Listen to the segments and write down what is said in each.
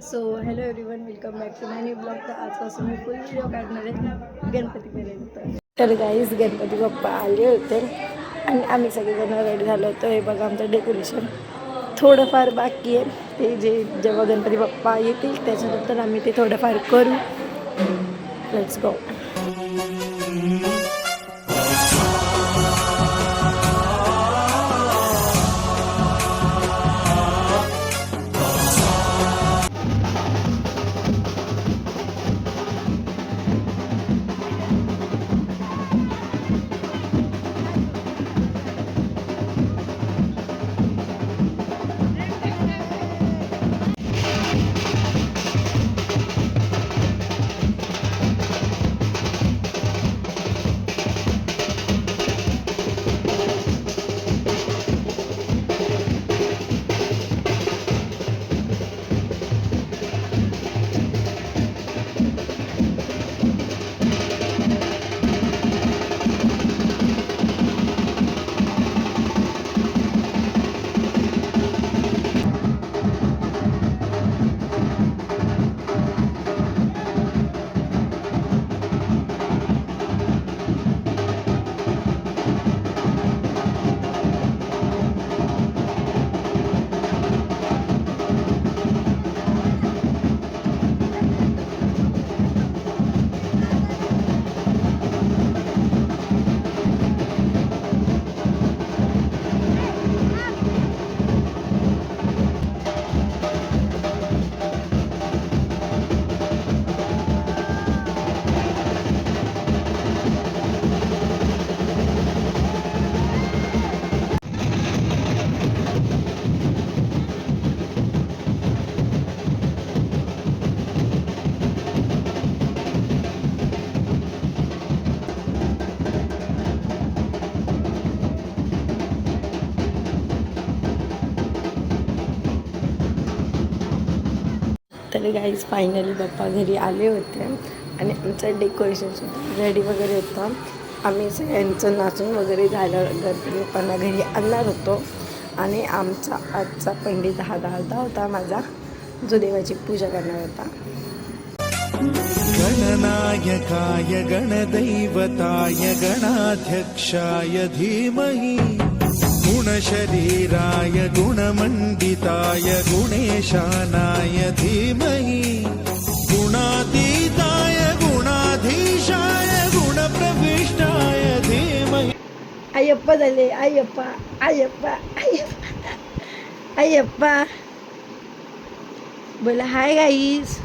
So hello everyone, welcome back to my new blog. तर आजपासून मी फुल video काढणार आहे गणपतीपर्यंत. तर गाईज गणपती बाप्पा आले होते आणि आम्ही सगळेजण रेडी झालो होतो. हे बघा आमचं डेकोरेशन थोडंफार बाकी आहे. ते जेव्हा गणपती बाप्पा येतील त्याच्यानंतर आम्ही ते थोडंफार करू. Let's go. तर गाईज फायनली बाप्पा घरी आले होते आणि आमचं डेकोरेशनसुद्धा रेडी वगैरे होतं. आम्ही सगळ्यांचं नाचून वगैरे झालं. गणपती बाप्पांना घरी आणणार होतो आणि आमचा आजचा पंडित हा दादा होता माझा, जो देवाची पूजा करणार होता. गणनायकाय गणदैवताय गणाध्यक्षाय धीमहि गुणशरीराय गुणमण्डिताय गुणेशानाय धीमहि गुणातीताय गुणाधीशाय गुणप्रविष्टाय धीमहि. अय्यप्पा झाले, अय्यप्पा अय्यप्पा अय्यप्पा अय्यप्पा. बोला हाय गाईज,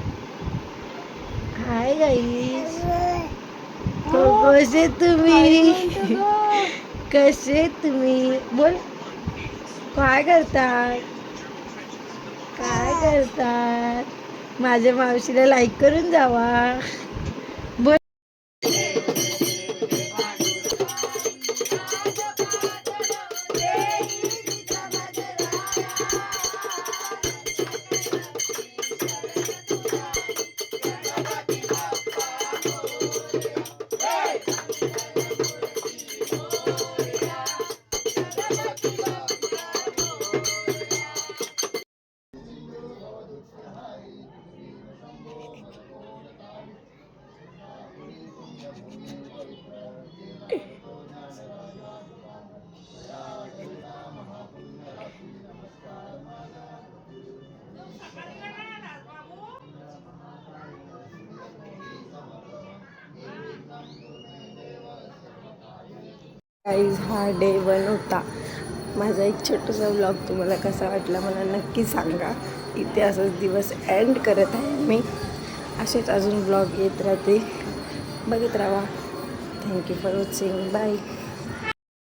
हाय गाईज. कसे तुम्ही, कसे तुम्ही. बोल काय करतात, काय करतात. माझ्या मावशीला लाईक करून जावा. बोल. गाईज हा डे 1 होता. माझा एक छोटासा व्लॉग तुम्हाला कसा वाटला मला नक्की सांगा. इथे असंच दिवस एंड करत आहे मी. असेच अजून व्लॉग येत राहते, बघत राहा. Thank you for watching. बाय.